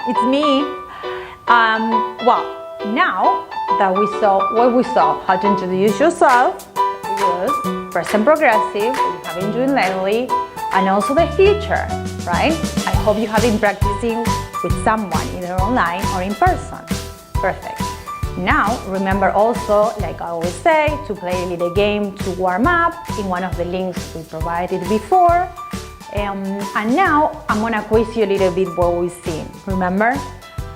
it's me. Well, now that we saw what we saw, how to introduce yourself, good, present progressive, what you have been doing lately, and also the future, right? I hope you have been practicing with someone, either online or in person. Perfect. Now, remember also, like I always say, to play a little game to warm up in one of the links we provided before. And now I'm gonna quiz you a little bit what we've seen. Remember,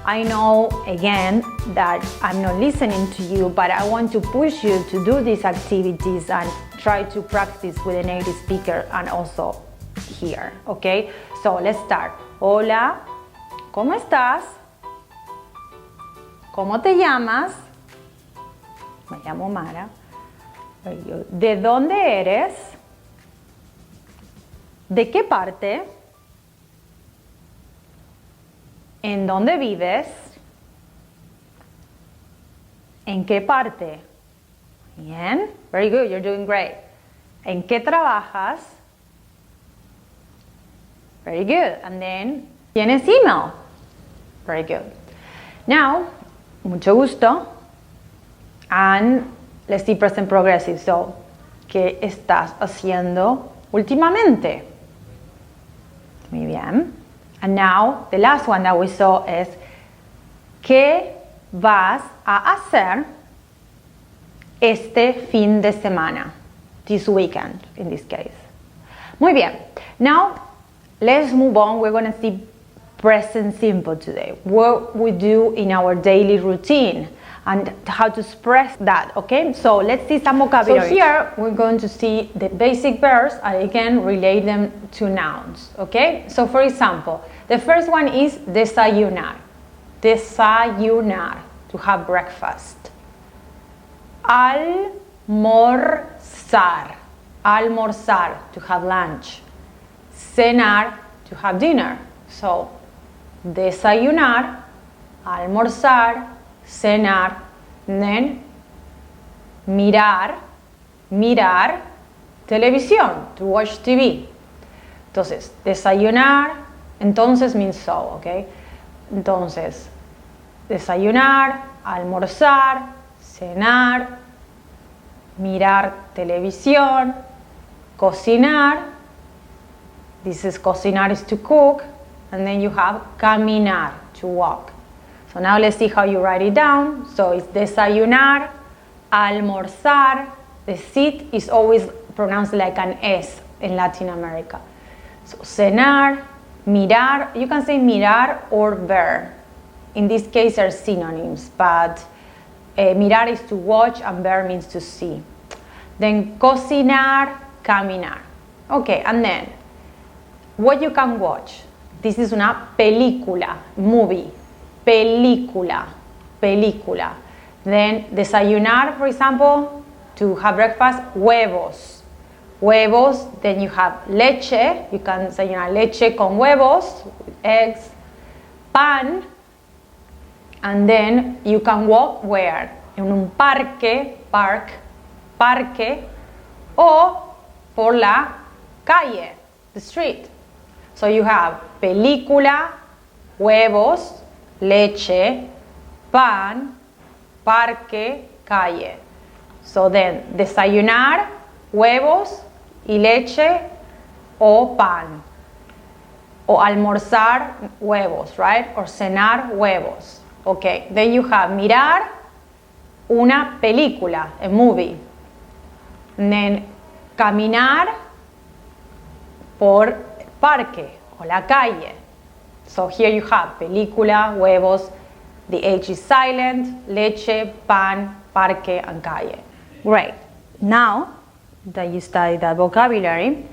I know again that I'm not listening to you, but I want to push you to do these activities and try to practice with a native speaker and also here, okay? So let's start. Hola, ¿cómo estás? ¿Cómo te llamas? Me llamo Mara. ¿De dónde eres? ¿De qué parte? ¿En dónde vives? ¿En qué parte? Bien. Very good. You're doing great. ¿En qué trabajas? Very good. And then, ¿tienes email? Very good. Now, mucho gusto. And let's see present progressive. So, ¿qué estás haciendo últimamente? Muy bien. And now, the last one that we saw is ¿qué vas a hacer este fin de semana? This weekend, in this case. Muy bien. Now, let's move on. We're going to see present simple today. What we do in our daily routine and how to express that, okay? So let's see some vocabulary. So here we're going to see the basic verbs and again relate them to nouns, okay? So for example, the first one is desayunar. Desayunar, to have breakfast. Almorzar. Almorzar, to have lunch. Cenar, to have dinner. So, desayunar, almorzar, cenar, then mirar, televisión, to watch TV. Entonces, desayunar, entonces means so, okay? Entonces, desayunar, almorzar, cenar, mirar televisión, cocinar. This is cocinar is to cook, and then you have caminar, to walk. So now let's see how you write it down. So it's desayunar, almorzar. The sit is always pronounced like an S in Latin America. So cenar, mirar, you can say mirar or ver. In this case are synonyms, but mirar is to watch and ver means to see. Then cocinar, caminar. Okay, and then what you can watch. This is una película, movie. Película. Then desayunar, for example, to have breakfast, huevos. Huevos, then you have leche. You can desayunar leche con huevos, eggs, pan. And then you can walk where? En un parque, o por la calle, the street. So you have película, huevos, leche, pan, parque, calle. So then, desayunar, huevos y leche o pan. O almorzar, huevos, right? Or cenar, huevos. Okay, then you have mirar una película, a movie. And then caminar por parque o la calle. So here you have película, huevos, the H is silent, leche, pan, parque, and calle. Great. Now that you study that vocabulary,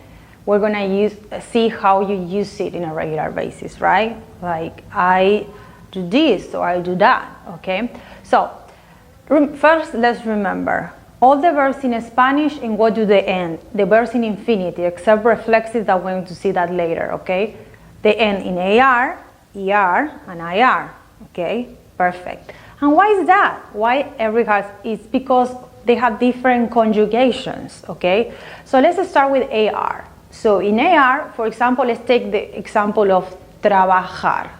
we're going to see how you use it in a regular basis, right? Like I do this or I do that, okay? So first let's remember all the verbs in Spanish, in what do they end? The verbs in infinitive, except reflexive, that we're going to see that later, okay? They end in AR, ER, and IR, okay? Perfect. And why is that? Why every has? It's because they have different conjugations, okay? So let's start with AR. So in AR, for example, let's take the example of trabajar.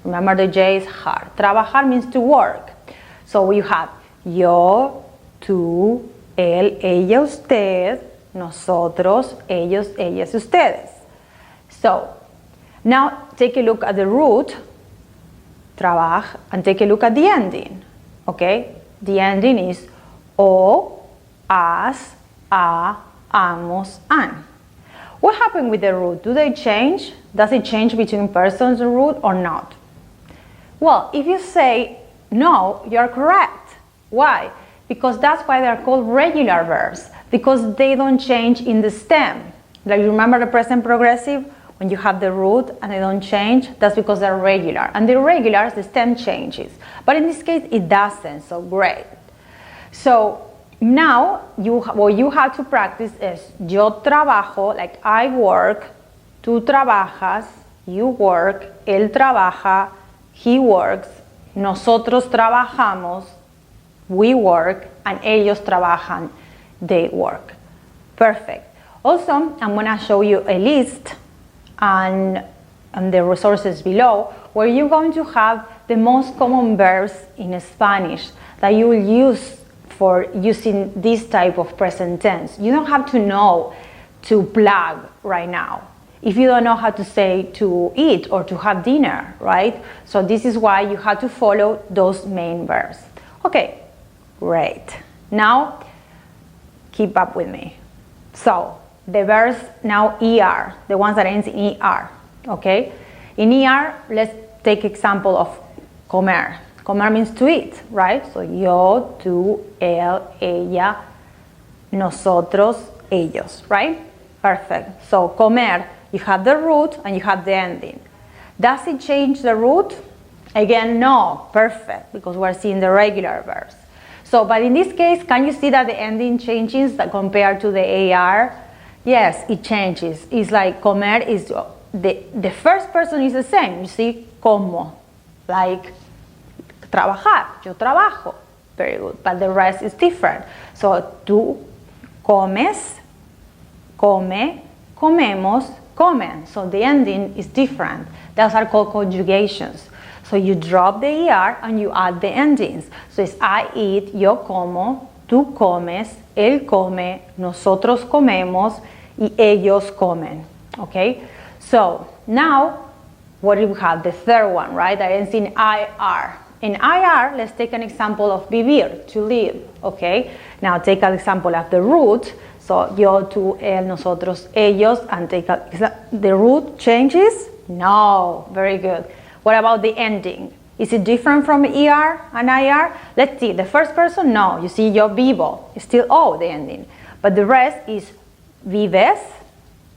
Remember the J is hard. Trabajar means to work. So you have yo, tú, él, ella, usted, nosotros, ellos, ellas, ustedes. So now take a look at the root, trabaj, and take a look at the ending. Okay? The ending is o, as, a, amos, an. What happened with the root? Do they change? Does it change between persons and root or not? Well, if you say no, you're correct. Why? Because that's why they're called regular verbs, because they don't change in the stem. Like, remember the present progressive? When you have the root and they don't change, that's because they're regular. And the irregulars, the stem changes. But in this case, it doesn't, so great. So now, what you have to practice is yo trabajo, like I work, tú trabajas, you work, él trabaja, he works, nosotros trabajamos, we work, and ellos trabajan, they work. Perfect. Also, I'm going to show you a list and the resources below where you're going to have the most common verbs in Spanish that you will use for using this type of present tense. You don't have to know to plug right now if you don't know how to say to eat or to have dinner, right? So this is why you have to follow those main verbs. Okay, great. Now, keep up with me. So, the verbs now ER, the ones that ends in ER, okay? In ER, let's take example of comer. Comer means to eat, right? So yo, tú, él, ella, nosotros, ellos, right? Perfect. So comer, you have the root and you have the ending. Does it change the root? Again, no. Perfect, because we're seeing the regular verbs. So, but in this case, can you see that the ending changes compared to the AR? Yes, it changes. It's like comer is, the first person is the same. You see, como, like trabajar, yo trabajo, very good, but the rest is different. So tú comes, come, comemos, comen. So the ending is different. Those are called conjugations. So you drop the ER and you add the endings. So it's I eat, yo como, tú comes, él come, nosotros comemos, y ellos comen. Okay? So now, what do we have? The third one, right? That ends in IR. In IR, let's take an example of vivir, to live, okay? Now take an example of the root. So yo, tú, él, nosotros, ellos, and the root changes? No, very good. What about the ending? Is it different from ER and IR? Let's see, the first person, no. You see, yo vivo, it's still O, the ending. But the rest is vives,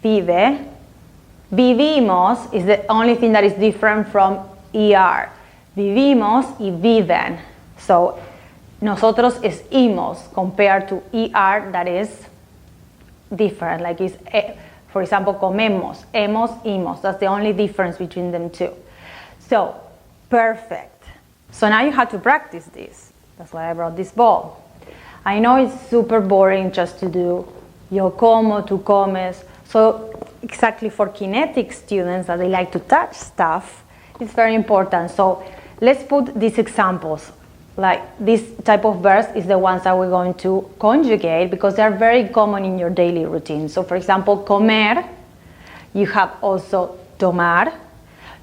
vive, vivimos is the only thing that is different from ER. Vivimos y viven. So, nosotros es imos compared to ER that is different. Like it's, for example, comemos, hemos, imos. That's the only difference between them two. So, perfect. So now you have to practice this. That's why I brought this ball. I know it's super boring just to do yo como, tú comes. So exactly for kinetic students that they like to touch stuff, it's very important. So let's put these examples. Like this type of verbs is the ones that we're going to conjugate because they're very common in your daily routine. So for example, comer, you have also tomar,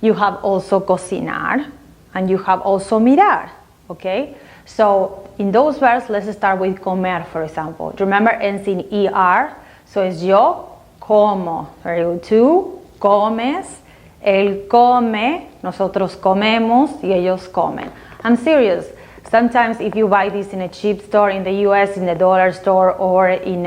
you have also cocinar, and you have also mirar, okay? So in those verbs, let's start with comer, for example. Remember, ends in ER, so it's yo como, very good. Tú comes, él come, nosotros comemos, y ellos comen. I'm serious. Sometimes if you buy this in a cheap store in the US, in the dollar store, or in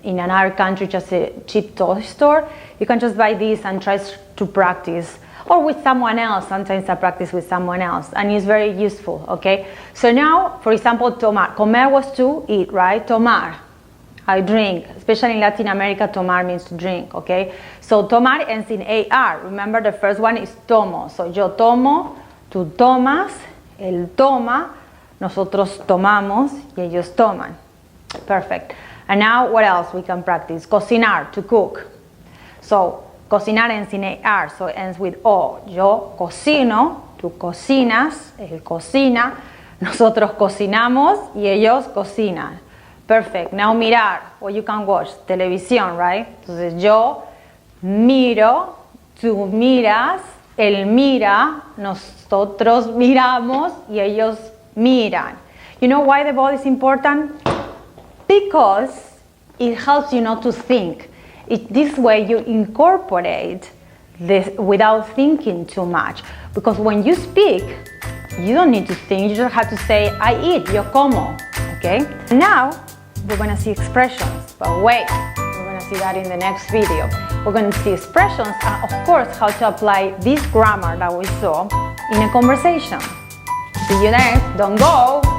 another country, just a cheap toy store, you can just buy this and try to practice. Or with someone else, sometimes I practice with someone else, and it's very useful, okay? So now, for example, tomar. Comer was to eat, right? Tomar, I drink. Especially in Latin America, tomar means to drink, okay? So tomar ends in AR. Remember, the first one is tomo. So yo tomo, tú tomas, él toma, nosotros tomamos, y ellos toman. Perfect. And now, what else we can practice? Cocinar, to cook. So, cocinar ends in AR, so it ends with O. Yo cocino, Tú cocinas, él cocina, nosotros cocinamos y ellos cocinan. Perfect. Now mirar, or you can watch, televisión, right? Entonces yo miro, tú miras, él mira, nosotros miramos y ellos miran. You know why the body is important? Because it helps you not to think. This way you incorporate this without thinking too much. Because when you speak, you don't need to think, you just have to say, I eat, yo como, okay? Now, we're gonna see expressions, but wait, we're gonna see that in the next video. We're gonna see expressions and of course how to apply this grammar that we saw in a conversation. See you next, don't go!